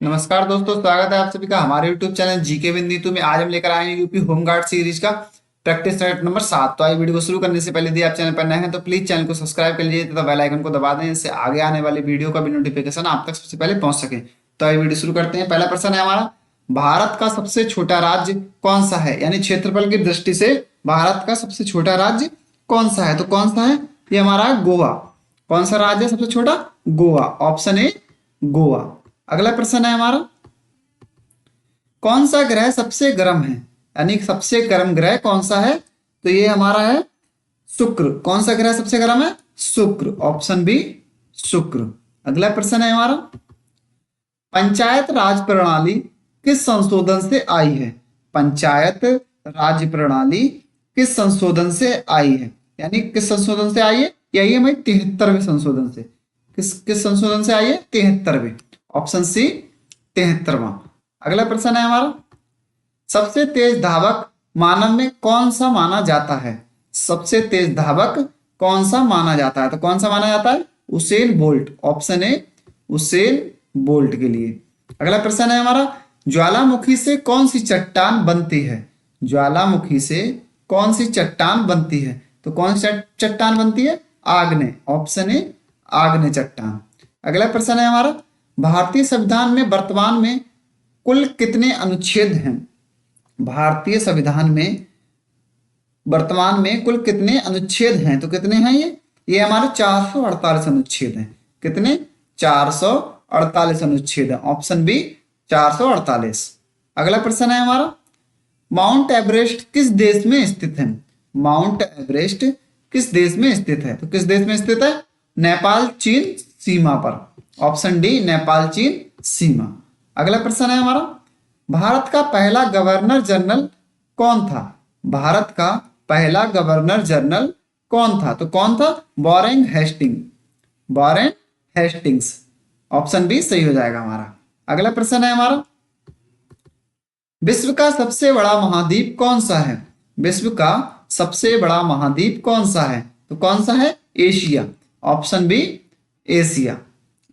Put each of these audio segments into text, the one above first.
नमस्कार दोस्तों, स्वागत है आप सभी का हमारे YouTube channel GK with Neetu में। आज हम लेकर आए हैं यूपी होमगार्ड सीरीज का प्रैक्टिस सेट नंबर 7। तो आइए वीडियो को शुरू करने से पहले यदि आप चैनल पर नए हैं तो प्लीज चैनल को सब्सक्राइब कर लीजिए तथा बेल आइकन को दबा दें, इससे आगे आने वाली वीडियो का भी नोटिफिकेशन आप तक सबसे पहले पहुंच सके। तो आइए वीडियो शुरू करते हैं। पहला प्रश्न है हमारा, भारत का सबसे छोटा राज्य कौन सा है? यानी क्षेत्रफल की दृष्टि से भारत का सबसे छोटा राज्य कौन सा है? तो कौन सा है? ये हमारा गोवा। कौन सा राज्य है सबसे छोटा? गोवा। Option A Goa. अगला प्रश्न है हमारा, कौन सा ग्रह सबसे गर्म है? यानी सबसे गर्म ग्रह कौन सा है? तो ये हमारा है शुक्र। कौन सा ग्रह सबसे गर्म है? शुक्र। ऑप्शन बी शुक्र। अगला प्रश्न है हमारा, पंचायत राज प्रणाली किस संशोधन से आई है? पंचायत राज प्रणाली किस संशोधन से आई है? यानी किस संशोधन से आई है? यही हमारी 73वें संशोधन से। किस किस संशोधन से आई है? 73वें। ऑप्शन सी 73वां। अगला प्रश्न है हमारा, सबसे तेज धावक मानव में कौन सा माना जाता है? सबसे तेज धावक कौन सा माना जाता है? तो कौन सा माना जाता है? Usain bolt. Option A Usain bolt के लिए। अगला प्रश्न है हमारा, ज्वालामुखी से कौन सी चट्टान बनती है? ज्वालामुखी से कौन सी चट्टान बनती है? तो कौन सी चट्टान बनती है? आग्नेय। ऑप्शन ए आग्नेय चट्टान। अगला प्रश्न है हमारा, भारतीय संविधान में वर्तमान में कुल कितने अनुच्छेद हैं? भारतीय संविधान में वर्तमान में कुल कितने अनुच्छेद हैं? तो कितने हैं ये हमारे 448 अनुच्छेद हैं। कितने? 448 अनुच्छेद हैं। Option B 448। अगला प्रश्न है हमारा, माउंट एवरेस्ट किस देश में स्थित है? माउंट एवरेस्ट किस देश में स्थित है? तो किस देश में स्थित है? नेपाल चीन सीमा पर। ऑप्शन डी नेपाल चीन सीमा। अगला प्रश्न है हमारा, भारत का पहला गवर्नर जनरल कौन था? भारत का पहला गवर्नर जनरल कौन था? तो कौन था? Warren Hasting. Warren Hastings. Option B सही हो जाएगा हमारा। अगला प्रश्न है हमारा, विश्व का सबसे बड़ा महाद्वीप कौन सा है? विश्व का सबसे बड़ा महाद्वीप कौन सा है? तो कौन सा है? एशिया। Option B Asia.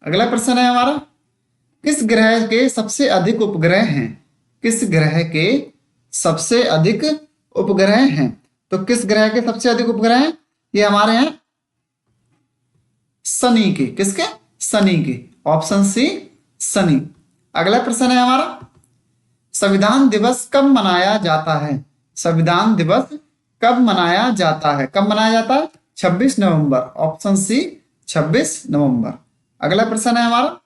अगला प्रश्न है हमारा, किस ग्रह के सबसे अधिक उपग्रह हैं? किस ग्रह के सबसे अधिक उपग्रह हैं? तो किस ग्रह के सबसे अधिक उपग्रह हैं? ये हमारे हैं शनि के। किसके? शनि के। Option C Shani. अगला प्रश्न है हमारा, संविधान दिवस कब मनाया जाता है? संविधान दिवस कब मनाया जाता है? कब मनाया जाता है? 26 नवंबर। ऑप्शन सी 26 नवंबर। अगला प्रश्न है हमारा,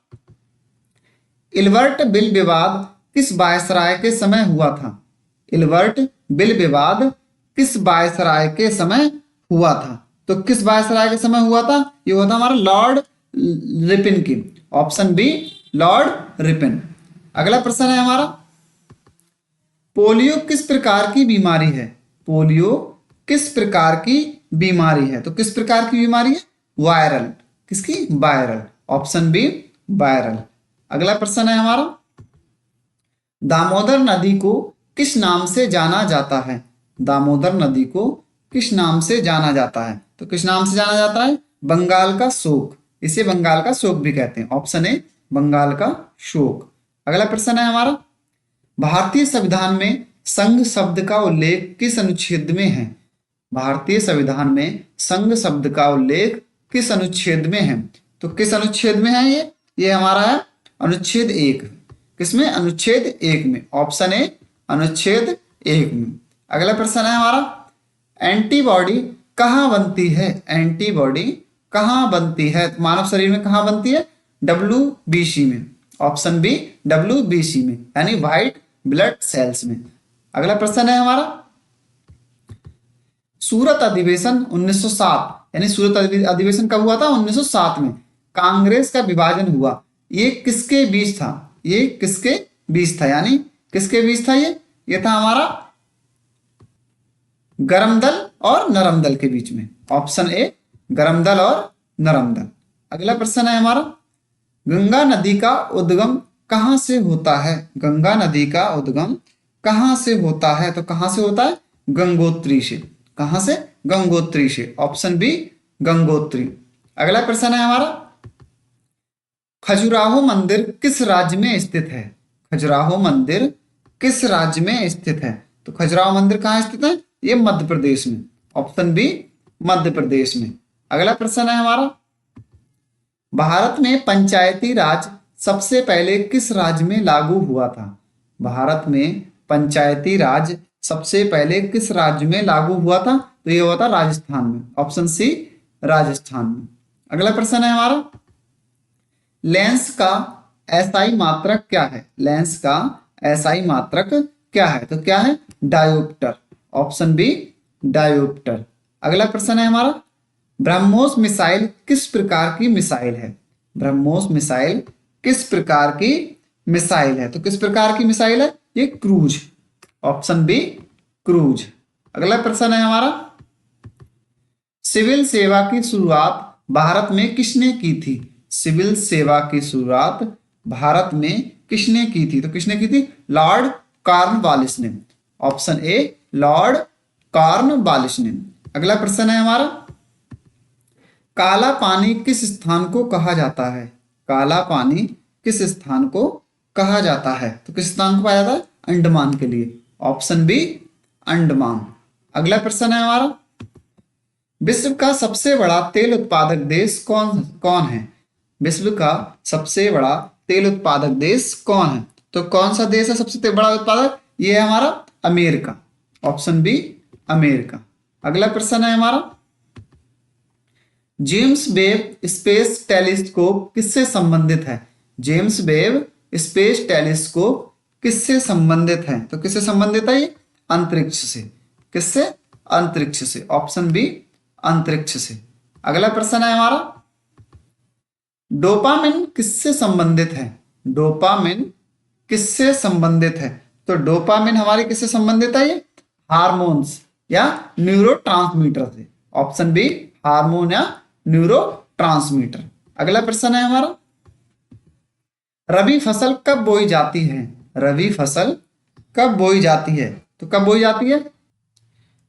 इल्बर्ट बिल विवाद किस वायसराय के समय हुआ था? इल्बर्ट बिल विवाद किस वायसराय के समय हुआ था? तो किस वायसराय के समय हुआ था? ये हुआ था हमारा लॉर्ड रिपिन की। Option B Lord Ripon. अगला प्रश्न है हमारा, पोलियो किस प्रकार की बीमारी है? पोलियो किस प्रकार की बीमारी है? तो किस प्रकार की बीमारी है? वायरल। किसकी? वायरल। Option B viral. अगला प्रश्न है हमारा, दामोदर नदी को किस नाम से जाना जाता है? दामोदर नदी को किस नाम से जाना जाता है? तो किस नाम से जाना जाता है? बंगाल का शोक। इसे बंगाल का शोक भी कहते हैं। ऑप्शन ए बंगाल का शोक। अगला प्रश्न है हमारा, भारतीय संविधान में संघ शब्द का उल्लेख किस अनुच्छेद में है? भारतीय संविधान में संघ शब्द का उल्लेख किस अनुच्छेद में है? तो किस अनुच्छेद में है ये हमारा है अनुच्छेद 1। किसमें? अनुच्छेद 1 में। ऑप्शन ए अनुच्छेद 1 में। अगला प्रश्न है हमारा, एंटीबॉडी कहाँ बनती है? एंटीबॉडी कहाँ बनती है? मानव शरीर में कहाँ बनती है? WBC में। ऑप्शन बी WBC में, यानी व्हाइट ब्लड सेल्स में। अगला प्रश्न है हमारा, सूरत अधिवेशन 1907, यानी सूरत अधिवेशन कब हुआ था? 1907 में। कांग्रेस का विभाजन हुआ, ये किसके बीच था? ये किसके बीच था? यानी किसके बीच था ये था हमारा गरम दल और नरम दल के बीच में। ऑप्शन ए गरम दल और नरम दल। अगला प्रश्न है हमारा, गंगा नदी का उद्गम कहां से होता है? गंगा नदी का उद्गम कहां से होता है? तो कहां से होता है? गंगोत्री से। कहां से? गंगोत्री से। Option B Gangotri. अगला प्रश्न है हमारा, खजुराहो मंदिर किस राज्य में स्थित है? खजुराहो मंदिर किस राज्य में स्थित है? तो खजुराहो मंदिर कहाँ स्थित है? ये मध्य प्रदेश में। ऑप्शन बी, मध्य प्रदेश में। अगला प्रश्न है हमारा, भारत में पंचायती राज सबसे पहले किस राज्य में लागू हुआ था? भारत में पंचायती राज सबसे पहले किस राज्य में लागू हुआ था? तो ये हुआ था राजस्थान में। ऑप्शन सी, राजस्थान में। अगला प्रश्न है हमारा, लेंस का एसआई मात्रक क्या है? लेंस का एसआई मात्रक क्या है? तो क्या है? डायोप्टर। Option B, dioptre. अगला प्रश्न है हमारा, ब्रह्मोस मिसाइल किस प्रकार की मिसाइल है? ब्रह्मोस मिसाइल किस प्रकार की मिसाइल है? तो किस प्रकार की मिसाइल है? ये क्रूज। Option B, cruise. अगला प्रश्न है हमारा, सिविल सेवा की शुरुआत भारत में किसने की थी? सिविल सेवा की शुरुआत भारत में किसने की थी? तो किसने की थी? लॉर्ड कॉर्नवालिस ने। ऑप्शन ए, लॉर्ड कॉर्नवालिस ने। अगला प्रश्न है हमारा, काला पानी किस स्थान को कहा जाता है? काला पानी किस स्थान को कहा जाता है? तो किस स्थान को पाया जाता है? अंडमान के लिए। Option B, Andaman. अगला प्रश्न है हमारा, विश्व का सबसे बड़ा तेल उत्पादक देश कौन कौन है? विश्व का सबसे बड़ा तेल उत्पादक देश कौन है? तो कौन सा देश है सबसे बड़ा उत्पादक? ये है हमारा अमेरिका। Option B, America. अगला प्रश्न है हमारा, जेम्स वेब स्पेस टेलीस्कोप किससे संबंधित है? जेम्स वेब स्पेस टेलीस्कोप किससे संबंधित है? तो किससे संबंधित है ये? अंतरिक्ष से। किससे? अंतरिक्ष से। ऑप्शन बी, अंतरिक्ष से। अगला प्रश्न है हमारा, डोपामिन किससे संबंधित है? डोपामिन किससे संबंधित है? तो डोपामिन हमारी किससे संबंधित है? ये हार्मोन्स या न्यूरोट्रांसमीटर से। ऑप्शन बी, हार्मोन या न्यूरोट्रांसमीटर। अगला प्रश्न है हमारा, रबी फसल कब बोई जाती है? रबी फसल कब बोई जाती है? तो कब बोई जाती है?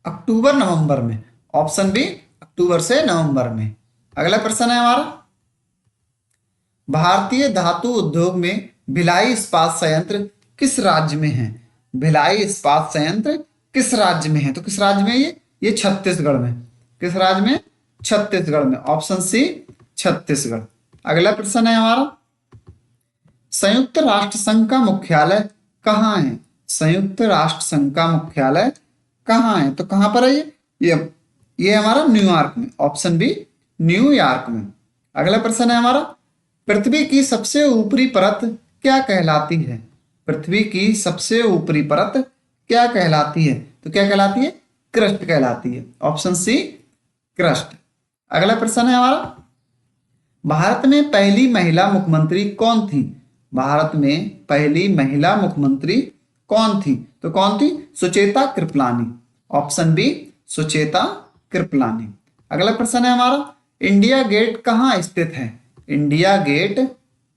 अक्टूबर नवंबर में। ऑप्शन बी, अक्टूबर से नवंबर में। अगला प्रश्न है हमारा, भारतीय धातु उद्योग में भिलाई इस्पात संयंत्र किस राज्य में है? भिलाई इस्पात संयंत्र किस राज्य में है? तो किस राज्य में ये छत्तीसगढ़ में। किस राज्य में? छत्तीसगढ़ में। Option C, Chhattisgarh. अगला प्रश्न है हमारा, संयुक्त राष्ट्र संघ का मुख्यालय कहाँ है? संयुक्त राष्ट्र संघ का मुख्यालय कहाँ है? तो कहां पर है ये हमारा न्यूयॉर्क में। ऑप्शन बी, न्यूयॉर्क में। अगला प्रश्न है हमारा, पृथ्वी की सबसे ऊपरी परत क्या कहलाती है? पृथ्वी की सबसे ऊपरी परत क्या कहलाती है? तो क्या कहलाती है? क्रस्ट कहलाती है। Option C, crust. अगला प्रश्न है हमारा, भारत में पहली महिला मुख्यमंत्री कौन थी? भारत में पहली महिला मुख्यमंत्री कौन थी? तो कौन थी? सुचेता कृपलानी। Option B, Sucheta Kripalani. अगला प्रश्न है हमारा, इंडिया गेट कहाँ स्थित है? इंडिया गेट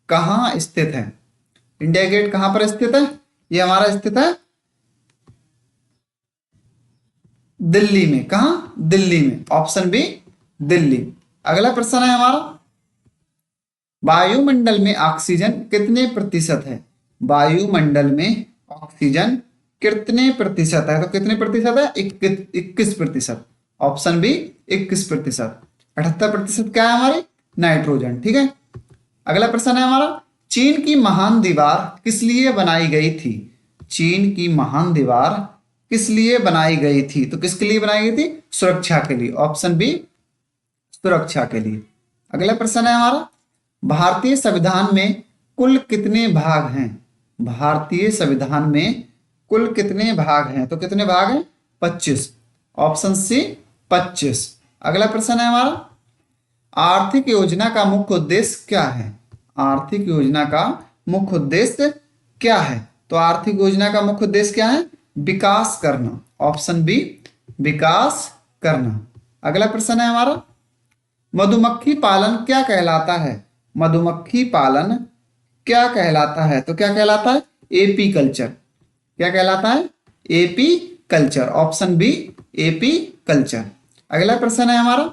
कहाँ स्थित है? इंडिया गेट कहां पर स्थित है? ये हमारा स्थित है दिल्ली में। कहां? दिल्ली में। Option B, Delhi. अगला प्रश्न है हमारा, वायुमंडल में ऑक्सीजन कितने प्रतिशत है? वायुमंडल में ऑक्सीजन कितने प्रतिशत है? तो कितने प्रतिशत है? 21%। Option B, 21%। 78% क्या है हमारी? नाइट्रोजन। ठीक है। अगला प्रश्न है हमारा, चीन की महान दीवार किस लिए बनाई गई थी? चीन की महान दीवार किस लिए बनाई गई थी? तो किसके लिए बनाई गई थी? सुरक्षा के लिए। ऑप्शन बी, सुरक्षा के लिए। अगला प्रश्न है हमारा, भारतीय संविधान में कुल कितने भाग हैं? भारतीय संविधान में कुल कितने भाग हैं? तो कितने भाग हैं? 25। Option C, 25। अगला प्रश्न है हमारा, आर्थिक योजना का मुख्य उद्देश्य क्या है? आर्थिक योजना का मुख्य उद्देश्य क्या है? तो आर्थिक योजना का मुख्य उद्देश्य क्या है? विकास करना। ऑप्शन बी, विकास करना। अगला प्रश्न है हमारा, मधुमक्खी पालन क्या कहलाता है? मधुमक्खी पालन क्या कहलाता है? तो क्या कहलाता है? Apiculture. क्या कहलाता है? Apiculture. Option B, apiculture. अगला प्रश्न है हमारा,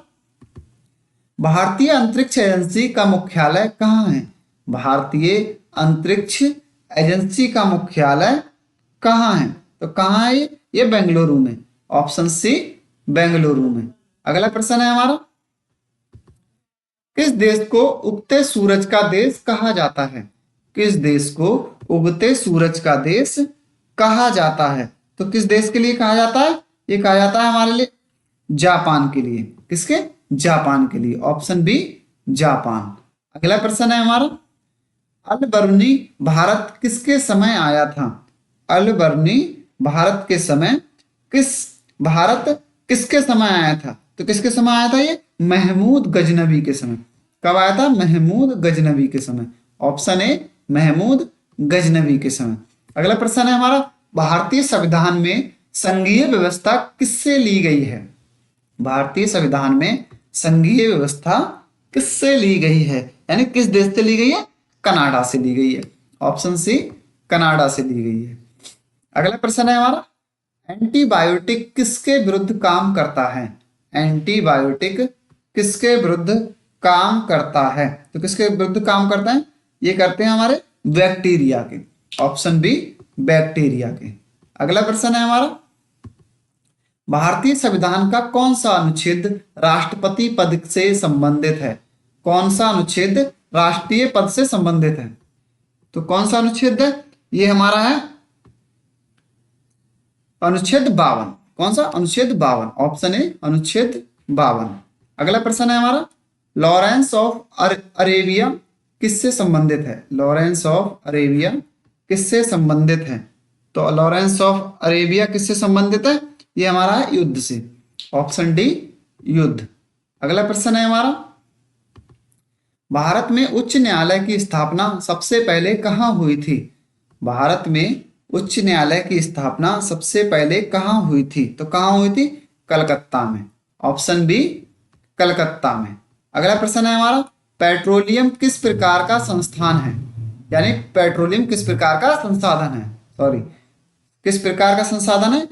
भारतीय अंतरिक्ष एजेंसी का मुख्यालय कहाँ है? भारतीय अंतरिक्ष एजेंसी का मुख्यालय कहाँ है? तो कहाँ है ये बेंगलुरु में। ऑप्शन सी बेंगलुरु में। अगला प्रश्न है हमारा, किस देश को उगते सूरज का देश कहा जाता है? किस देश को उगते सूरज का देश कहा जाता है? तो किस देश के लिए कहा जाता है? ये कहा जाता है हमारे लिए जापान के लिए। किसके? जापान के लिए। Option B Japan. अगला प्रश्न है हमारा, अल बरूनी भारत किसके समय आया था? अल बरूनी भारत के समय भारत किसके समय आया था? तो किसके समय आया था ये? महमूद गजनवी के समय। कब आया था? महमूद गजनवी के समय। ऑप्शन ए महमूद गजनवी के समय। अगला प्रश्न है हमारा, भारतीय संविधान में संघीय व्यवस्था किससे ली गई है? भारतीय संविधान में संघीय व्यवस्था किससे ली गई है? यानी किस देश से ली गई है? कनाडा से ली गई है। ऑप्शन सी कनाडा से ली गई है। अगला प्रश्न है हमारा, एंटीबायोटिक किसके विरुद्ध काम करता है? एंटीबायोटिक किसके विरुद्ध काम करता है? तो किसके विरुद्ध काम करता है? ये करते हैं हमारे बैक्टीरिया के। ऑप्शन बी बैक्टीरिया के। अगला प्रश्न है हमारा, भारतीय संविधान का कौन सा अनुच्छेद राष्ट्रपति पद से संबंधित है? कौन सा अनुच्छेद राष्ट्रीय पद से संबंधित है? तो कौन सा अनुच्छेद है? ये हमारा है अनुच्छेद 52। कौन सा? अनुच्छेद 52। ऑप्शन ए अनुच्छेद 52। अगला प्रश्न है हमारा, लॉरेंस ऑफ अरेबिया किससे संबंधित है? लॉरेंस ऑफ अरेबिया किससे संबंधित है? तो लॉरेंस ऑफ अरेबिया किससे संबंधित है? ये हमारा है युद्ध से। ऑप्शन डी युद्ध। अगला प्रश्न है हमारा, भारत में उच्च न्यायालय की स्थापना सबसे पहले कहाँ हुई थी? भारत में उच्च न्यायालय की स्थापना सबसे पहले कहाँ हुई थी? तो कहाँ हुई थी? कलकत्ता में। ऑप्शन बी कलकत्ता में। अगला प्रश्न है हमारा, पेट्रोलियम किस प्रकार का संस्थान है? यानी पेट्रोलियम किस प्रकार का संसाधन है? किस प्रकार का संसाधन है?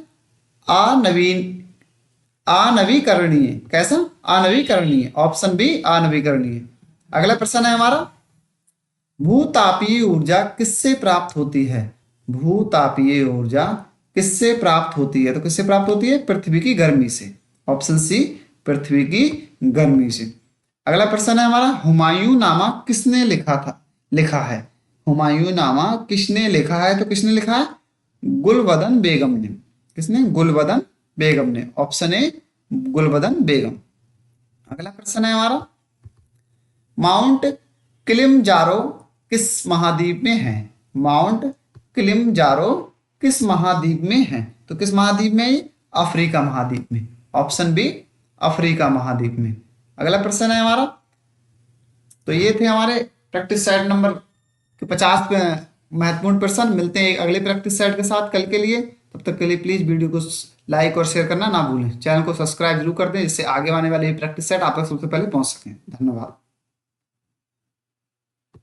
अनवीकरणीय। कैसा? अनवीकरणीय। ऑप्शन बी अनवीकरणीय। अगला प्रश्न है हमारा, भूतापीय ऊर्जा किससे प्राप्त होती है? भूतापीय ऊर्जा किससे प्राप्त होती है? तो किससे प्राप्त होती है? पृथ्वी की गर्मी से। ऑप्शन सी पृथ्वी की गर्मी से। अगला प्रश्न है हमारा, हुमायूं नामा किसने लिखा है? हुमायूं नामा किसने लिखा है? तो किसने लिखा है? गुलबदन बेगम ने। किसने? गुलबदन बेगम ने। ऑप्शन ए गुलबदन बेगम। अगला प्रश्न है हमारा, माउंट किलिमंजारो किस महाद्वीप में है? माउंट किलिमंजारो किस महाद्वीप में है? तो किस महाद्वीप में है? अफ्रीका महाद्वीप में। ऑप्शन बी अफ्रीका महाद्वीप में। अगला प्रश्न है हमारा, तो ये थे हमारे प्रैक्टिस सेट नंबर 50 महत्वपूर्ण प्रश्न। मिलते हैं एक अगले प्रैक्टिस सेट के साथ कल के लिए। तब तक के लिए प्लीज वीडियो को लाइक और शेयर करना ना भूलें। चैनल को सब्सक्राइब जरूर कर दें, जिससे आगे आने वाले प्रैक्टिस सेट आप तक सबसे पहले पहुंच सकें। धन्यवाद।